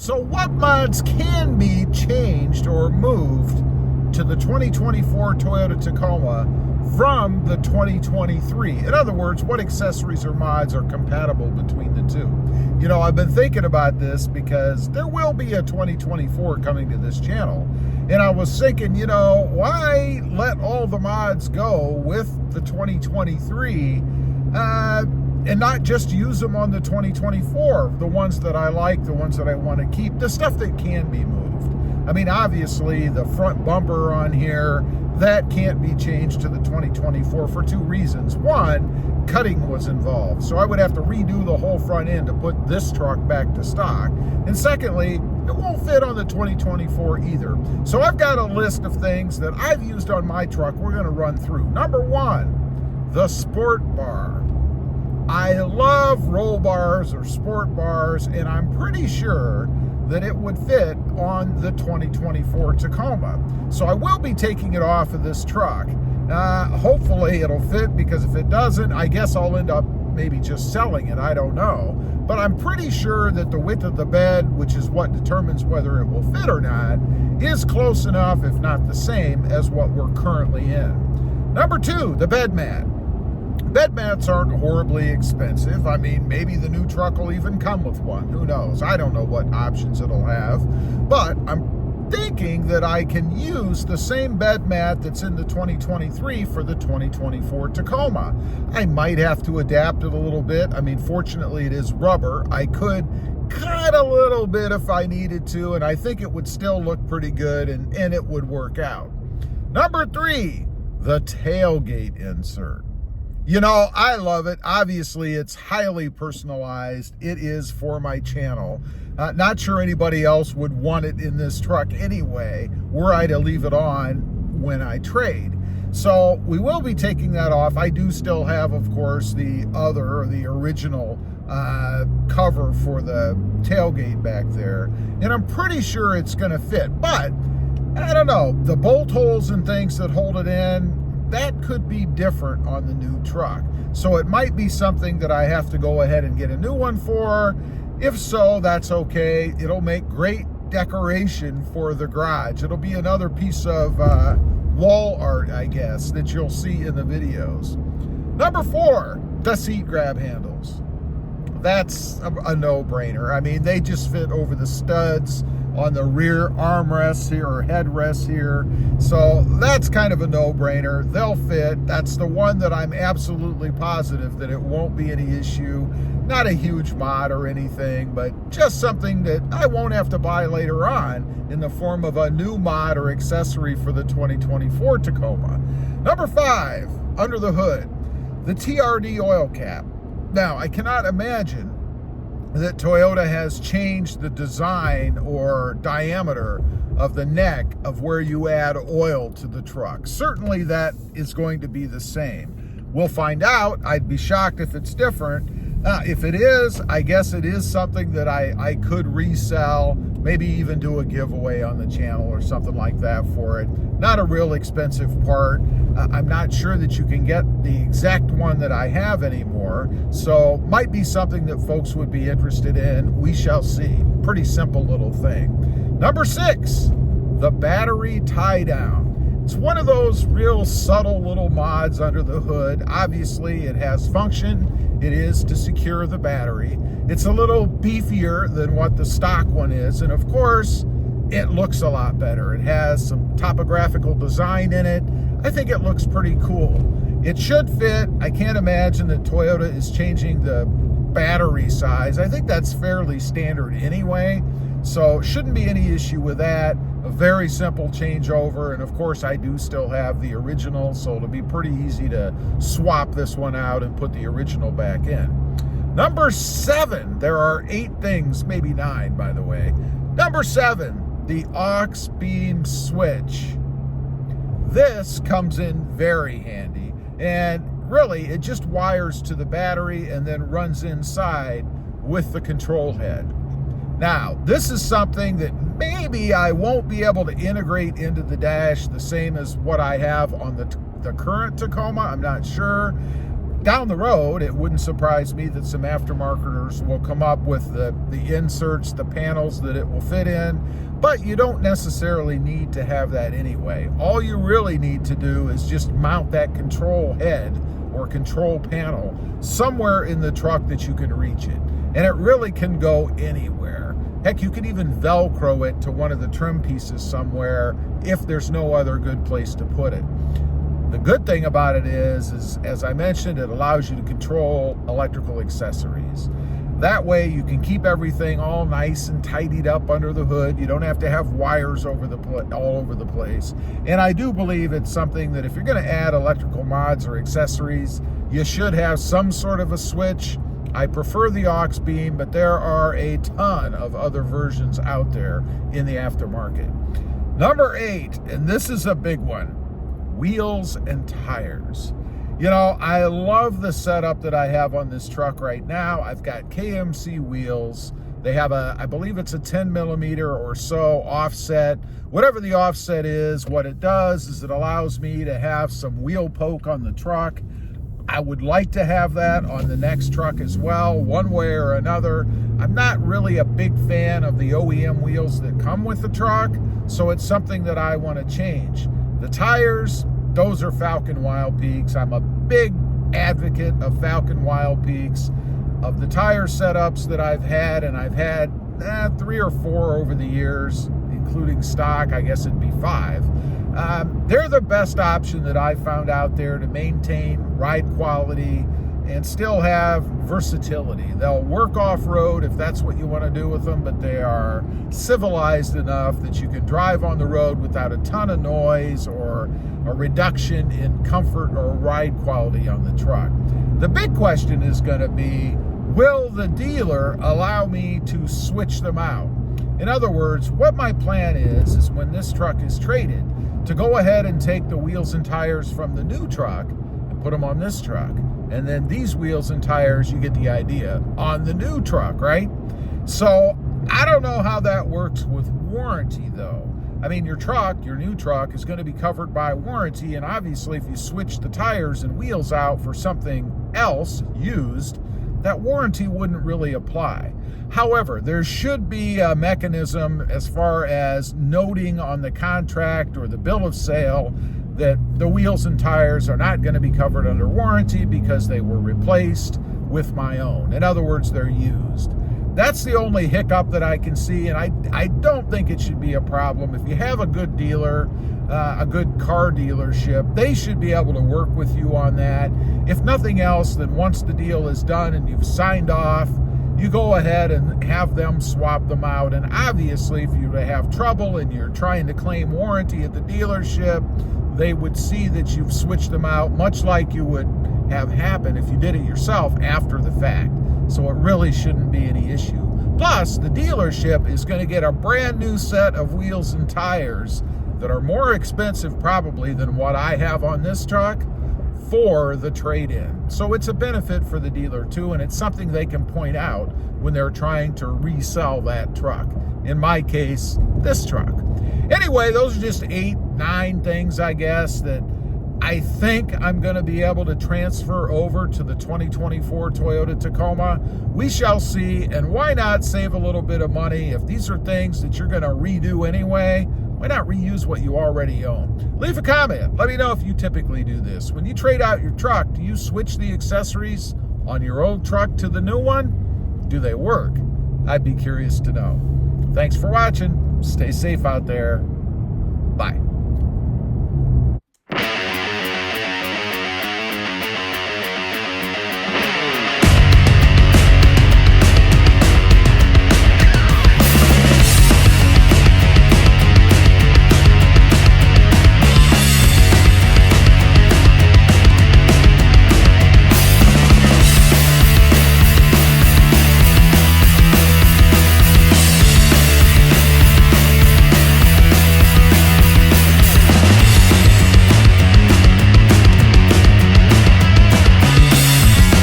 So what mods can be changed or moved to the 2024 Toyota Tacoma from the 2023? In other words, what accessories or mods are compatible between the two? You know, I've been thinking about this because there will be a 2024 coming to this channel. And I was thinking, you know, why let all the mods go with the 2023 and not just use them on the 2024, the ones that I like, the ones that I want to keep, the stuff that can be moved. I mean, obviously, the front bumper on here, that can't be changed to the 2024 for two reasons. One, cutting was involved, so I would have to redo the whole front end to put this truck back to stock. And secondly, it won't fit on the 2024 either. So I've got a list of things that I've used on my truck we're going to run through. Number one, the sport bar. I love roll bars or sport bars, and I'm pretty sure that it would fit on the 2024 Tacoma. So I will be taking it off of this truck. Hopefully it'll fit, because if it doesn't, I guess I'll end up maybe just selling it. I don't know. But I'm pretty sure that the width of the bed, which is what determines whether it will fit or not, is close enough, if not the same, as what we're currently in. Number two, the bed mat. Bed mats aren't horribly expensive. I mean, maybe the new truck will even come with one. Who knows? I don't know what options it'll have. But I'm thinking that I can use the same bed mat that's in the 2023 for the 2024 Tacoma. I might have to adapt it a little bit. I mean, fortunately, it is rubber. I could cut a little bit if I needed to, and I think it would still look pretty good, and it would work out. Number three, the tailgate insert. You know, I love it. Obviously, it's highly personalized. It is for my channel. Not sure anybody else would want it in this truck anyway, were I to leave it on when I trade. So we will be taking that off. I do still have, of course, the original cover for the tailgate back there. And I'm pretty sure it's going to fit. But, I don't know, the bolt holes and things that hold it in, that could be different on the new truck. So it might be something that I have to go ahead and get a new one for. If so, that's okay. It'll make great decoration for the garage. It'll be another piece of wall art, I guess, that you'll see in the videos. Number four, the seat grab handles. That's a no-brainer. I mean, they just fit over the studs on the rear armrests here, or headrests here. So that's kind of a no-brainer. They'll fit. That's the one that I'm absolutely positive that it won't be any issue. Not a huge mod or anything, but just something that I won't have to buy later on in the form of a new mod or accessory for the 2024 Tacoma. Number five, under the hood, the TRD oil cap. Now, I cannot imagine that Toyota has changed the design or diameter of the neck of where you add oil to the truck. Certainly that is going to be the same. We'll find out. I'd be shocked if it's different. If it is, I guess it is something that I could resell, maybe even do a giveaway on the channel or something like that for it. Not a real expensive part. I'm not sure that you can get the exact one that I have anymore, so might be something that folks would be interested in. We shall see. Pretty simple little thing. Number six, the battery tie down. It's one of those real subtle little mods under the hood. Obviously, it has function. It is to secure the battery. It's a little beefier than what the stock one is, and of course, it looks a lot better. It has some topographical design in it. I think it looks pretty cool. It should fit. I can't imagine that Toyota is changing the battery size. I think that's fairly standard anyway, so shouldn't be any issue with that. A very simple changeover, and of course I do still have the original, so it'll be pretty easy to swap this one out and put the original back in. Number seven, there are 8 things, maybe 9 by the way. Number 7, the aux beam switch. This comes in very handy, and really it just wires to the battery and then runs inside with the control head. Now, this is something that maybe I won't be able to integrate into the dash the same as what I have on the current Tacoma. I'm not sure. down the road, it wouldn't surprise me that some aftermarketers will come up with the inserts, the panels that it will fit in, but you don't necessarily need to have that anyway. All you really need to do is just mount that control head or control panel somewhere in the truck that you can reach it. And it really can go anywhere. Heck, you can even Velcro it to one of the trim pieces somewhere if there's no other good place to put it. The good thing about it is, as I mentioned, it allows you to control electrical accessories. That way you can keep everything all nice and tidied up under the hood. You don't have to have wires all over the place. And I do believe it's something that if you're going to add electrical mods or accessories, you should have some sort of a switch. I prefer the aux beam, but there are a ton of other versions out there in the aftermarket. Number 8, and this is a big one. Wheels and tires. You know, I love the setup that I have on this truck right now. I've got KMC wheels. They have I believe it's a 10 millimeter or so offset. Whatever the offset is, what it does is it allows me to have some wheel poke on the truck. I would like to have that on the next truck as well, one way or another. I'm not really a big fan of the OEM wheels that come with the truck, so it's something that I want to change. The tires, those are Falcon Wild Peaks. I'm a big advocate of Falcon Wild Peaks. Of the tire setups that I've had, and I've had 3 or 4 over the years, including stock, I guess it'd be 5. They're the best option that I found out there to maintain ride quality and still have versatility. They'll work off-road if that's what you want to do with them, but they are civilized enough that you can drive on the road without a ton of noise or a reduction in comfort or ride quality on the truck. The big question is going to be, will the dealer allow me to switch them out? In other words, what my plan is when this truck is traded, to go ahead and take the wheels and tires from the new truck and put them on this truck. And then these wheels and tires, you get the idea, on the new truck, right? So I don't know how that works with warranty though. I mean, your new truck is going to be covered by warranty, and obviously if you switch the tires and wheels out for something else used, that warranty wouldn't really apply. However, there should be a mechanism as far as noting on the contract or the bill of sale that the wheels and tires are not going to be covered under warranty because they were replaced with my own. In other words, they're used. That's the only hiccup that I can see, and I don't think it should be a problem. If you have a good dealer, a good car dealership, they should be able to work with you on that. If nothing else, then once the deal is done and you've signed off, you go ahead and have them swap them out. And obviously, if you have trouble and you're trying to claim warranty at the dealership, they would see that you've switched them out, much like you would have happened if you did it yourself after the fact. So it really shouldn't be any issue. Plus, the dealership is going to get a brand new set of wheels and tires that are more expensive probably than what I have on this truck for the trade-in. So it's a benefit for the dealer too, and it's something they can point out when they're trying to resell that truck. In my case, this truck. Anyway, those are just 8, 9 things, I guess, that I think I'm going to be able to transfer over to the 2024 Toyota Tacoma. We shall see, and why not save a little bit of money? If these are things that you're going to redo anyway, why not reuse what you already own? Leave a comment. Let me know if you typically do this. When you trade out your truck, do you switch the accessories on your old truck to the new one? Do they work? I'd be curious to know. Thanks for watching. Stay safe out there. Bye.